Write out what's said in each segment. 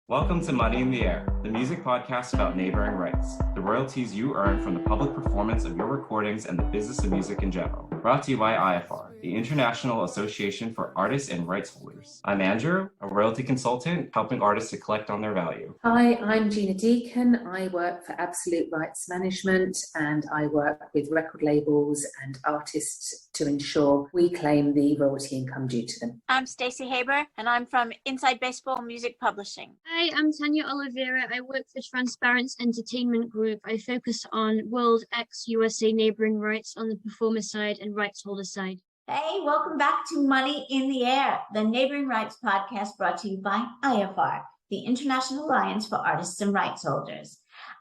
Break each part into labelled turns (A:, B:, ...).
A: Welcome to Money in the Air, the music podcast about neighboring rights, the royalties you earn from the public performance of your recordings and the business of music in general. Brought to you by IFR, the International Association for Artists and Rights Holders. I'm Andrew, a royalty consultant helping artists to collect on their value.
B: Hi, I'm Gina Deacon. I work for Absolute Rights Management and I work with record labels and artists to ensure we claim the royalty income due to them.
C: I'm Stacey Haber and I'm from Inside Baseball Music Publishing.
D: Hi, I'm Tanya Oliveira. I work for Transparence Entertainment Group. I focus on World X USA neighbouring rights on the performer side and rights holder side.
E: Hey, welcome back to Money in the Air, the neighboring rights podcast brought to you by IFR, the International Alliance for Artists and Rights Holders.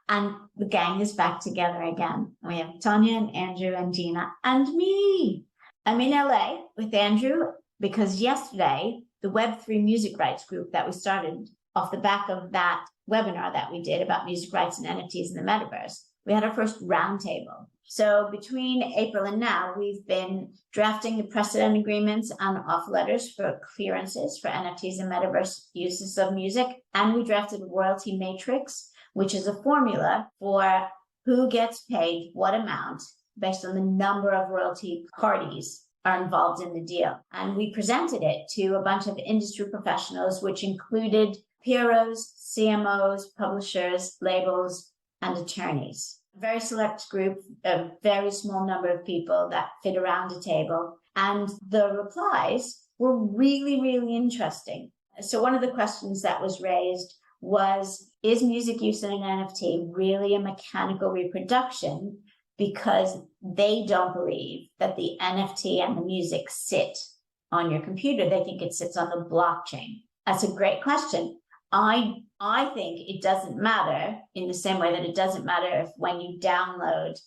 E: And the gang is back together again. We have Tanya and Andrew and Gina and me. I'm in LA with Andrew because yesterday, the Web3 Music Rights Group that we started off the back of that webinar that we did about music rights and NFTs in the Metaverse, we had our first roundtable. So between April and now, we've been drafting the precedent agreements and offer letters for clearances for NFTs and Metaverse uses of music. And we drafted a royalty matrix, which is a formula for who gets paid what amount based on the number of royalty parties are involved in the deal. And we presented it to a bunch of industry professionals, which included PROs, CMOs, publishers, labels, and attorneys. A very select group, a very small number of people that fit around a table. And the replies were really, really interesting. So one of the questions that was raised was, is music use in an NFT really a mechanical reproduction? Because they don't believe that the NFT and the music sit on your computer. They think it sits on the blockchain. That's a great question. I think it doesn't matter in the same way that it doesn't matter if when you download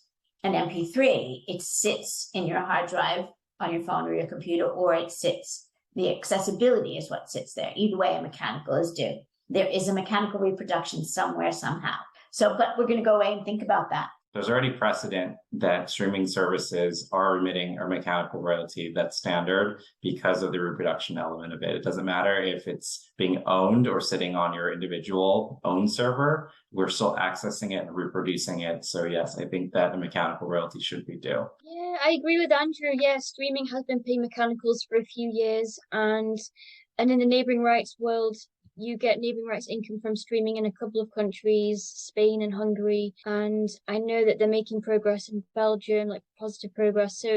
E: an MP3, it sits in your hard drive on your phone or your computer, or it sits, the accessibility is what sits there. Either way, a mechanical is due. There is a mechanical reproduction somewhere, somehow. So, but we're going to go away and think about that.
A: There's already precedent that streaming services are remitting a mechanical royalty that's standard because of the reproduction element of it. It doesn't matter if it's being owned or sitting on your individual own server, we're still accessing it and reproducing it. So yes, I think that a mechanical royalty should be due.
D: Yeah, I agree with Andrew. Yeah, streaming has been paying mechanicals for a few years, and in the neighbouring rights world, you get neighbouring rights income from streaming in a couple of countries, Spain and Hungary. And I know that they're making progress in Belgium, like positive progress. So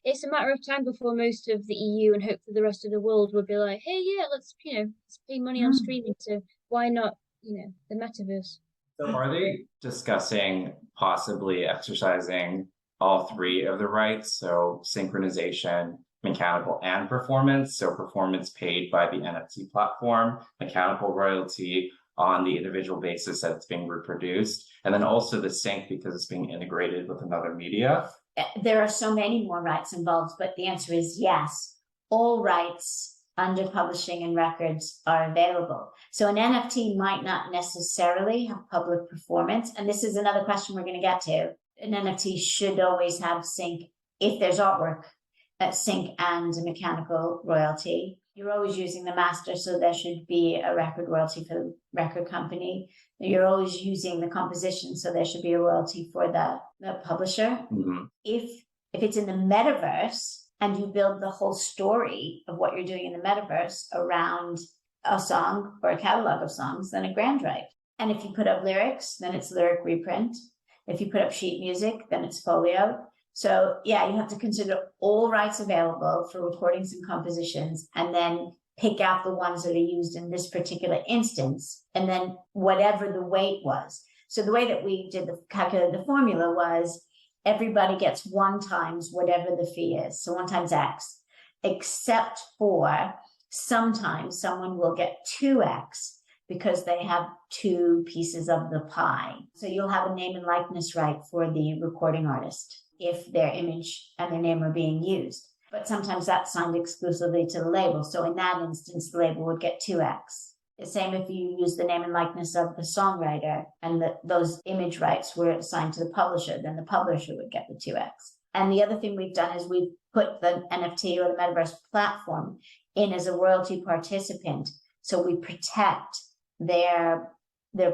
D: it's a matter of time before most of the EU and hopefully the rest of the world will be like, hey, yeah, let's pay money on streaming. So why not, the Metaverse?
A: So are they discussing possibly exercising all three of the rights? So synchronization, mechanical, and performance. So performance paid by the NFT platform, mechanical royalty on the individual basis that it's being reproduced, and then also the sync because it's being integrated with another media.
E: There are so many more rights involved, but the answer is yes. All rights under publishing and records are available. So an NFT might not necessarily have public performance. And this is another question we're going to get to. An NFT should always have sync if there's artwork. Sync and mechanical royalty. You're always using the master, so there should be a record royalty for the record company. You're always using the composition, so there should be a royalty for the publisher.
A: Mm-hmm.
E: If it's in the metaverse and you build the whole story of what you're doing in the metaverse around a song or a catalog of songs, then a grand right. And if you put up lyrics, then it's lyric reprint. If you put up sheet music, then it's folio. So yeah, you have to consider all rights available for recordings and compositions, and then pick out the ones that are used in this particular instance, and then whatever the weight was. So the way that we did calculated the formula was everybody gets 1 times whatever the fee is. So 1 times X, except for sometimes someone will get 2X because they have 2 pieces of the pie. So you'll have a name and likeness right for the recording artist if their image and their name are being used. But sometimes that's signed exclusively to the label. So in that instance, the label would get 2X. The same if you use the name and likeness of the songwriter and those image rights were assigned to the publisher, then the publisher would get the 2X. And the other thing we've done is we've put the NFT or the Metaverse platform in as a royalty participant. So we protect their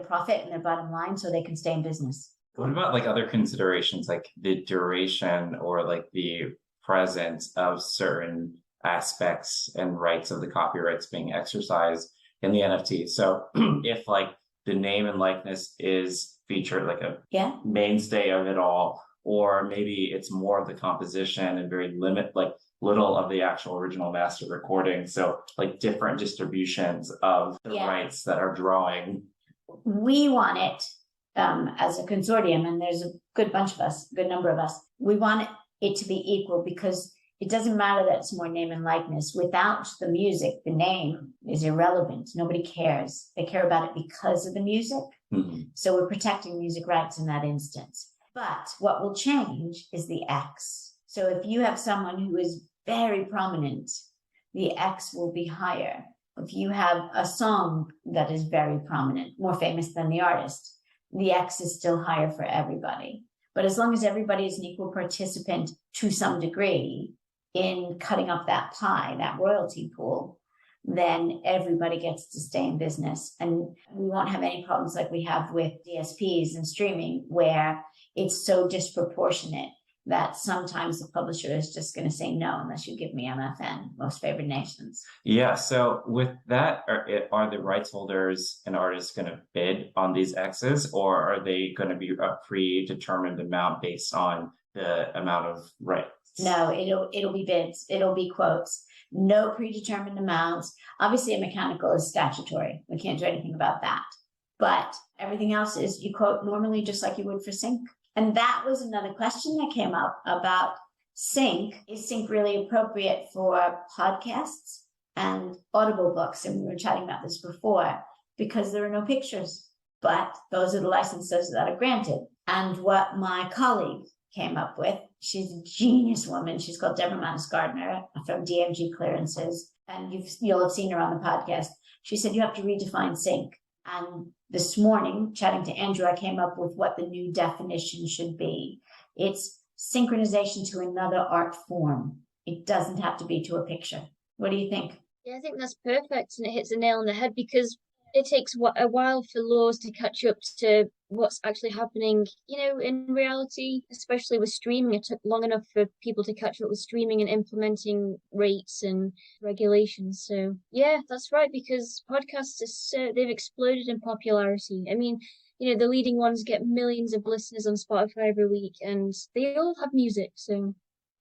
E: profit and their bottom line so they can stay in business.
A: What about like other considerations, like the duration or like the presence of certain aspects and rights of the copyrights being exercised in the NFT? So if like the name and likeness is featured like a mainstay of it all, or maybe it's more of the composition and very little of the actual original master recording. So like different distributions of the rights that are drawing.
E: We want it as a consortium, and there's a good number of us. We want it to be equal because it doesn't matter that it's more name and likeness. Without the music, the name is irrelevant. Nobody cares. They care about it because of the music.
A: Mm-hmm.
E: So we're protecting music rights in that instance. But what will change is the X. So if you have someone who is very prominent, the X will be higher. If you have a song that is very prominent, more famous than the artist, the X is still higher for everybody. But as long as everybody is an equal participant to some degree in cutting up that pie, that royalty pool, then everybody gets to stay in business. And we won't have any problems like we have with DSPs and streaming, where it's so disproportionate that sometimes the publisher is just going to say no unless you give me MFN, most favored nations.
A: Yeah, so with that, are the rights holders and artists going to bid on these X's, or are they going to be a predetermined amount based on the amount of rights?
E: No, it'll be bids. It'll be quotes. No predetermined amounts. Obviously, a mechanical is statutory. We can't do anything about that. But everything else is you quote normally just like you would for sync. And that was another question that came up about sync. Is sync really appropriate for podcasts and audible books? And we were chatting about this before, because there are no pictures, but those are the licenses that are granted. And what my colleague came up with, she's a genius woman. She's called Deborah Manis Gardner from DMG Clearances. And you'll have seen her on the podcast. She said, you have to redefine sync. And this morning, chatting to Andrew, I came up with what the new definition should be. It's synchronization to another art form. It doesn't have to be to a picture. What do you think?
D: Yeah, I think that's perfect, and it hits the nail on the head, because it takes a while for laws to catch up to what's actually happening, in reality, especially with streaming. It took long enough for people to catch up with streaming and implementing rates and regulations. So yeah, that's right, because podcasts they've exploded in popularity. I mean, the leading ones get millions of listeners on Spotify every week, and they all have music. So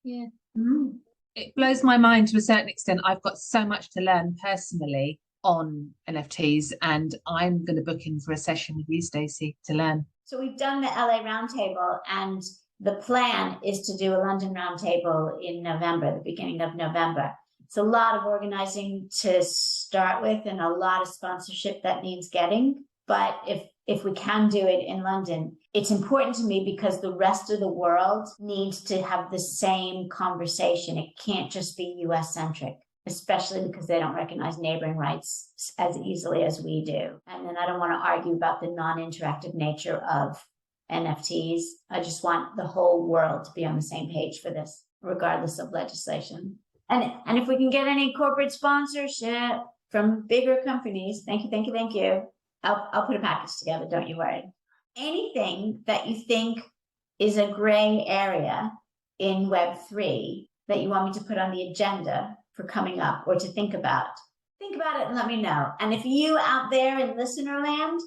D: yeah.
E: Mm.
B: It blows my mind to a certain extent. I've got so much to learn personally on NFTs, and I'm going to book in for a session with you, Stacey, to learn.
E: So we've done the LA roundtable, and the plan is to do a London roundtable in November, the beginning of November. It's a lot of organizing to start with and a lot of sponsorship that needs getting. But if we can do it in London, it's important to me because the rest of the world needs to have the same conversation. It can't just be US centric, especially because they don't recognize neighboring rights as easily as we do. And then I don't want to argue about the non-interactive nature of NFTs. I just want the whole world to be on the same page for this, regardless of legislation. And if we can get any corporate sponsorship from bigger companies, thank you. I'll put a package together, don't you worry. Anything that you think is a gray area in Web3 that you want me to put on the agenda for coming up or to think about it and let me know. And if you out there in listener land,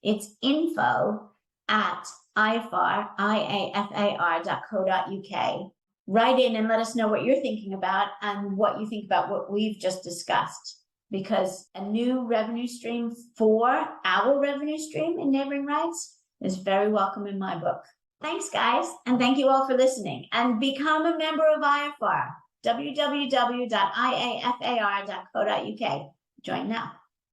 E: it's info@iafar.co.uk. Write in and let us know what you're thinking about and what you think about what we've just discussed. Because a new revenue stream for our revenue stream in neighboring rights is very welcome in my book. Thanks, guys. And thank you all for listening. And become a member of IFR, www.iafar.co.uk. Join now.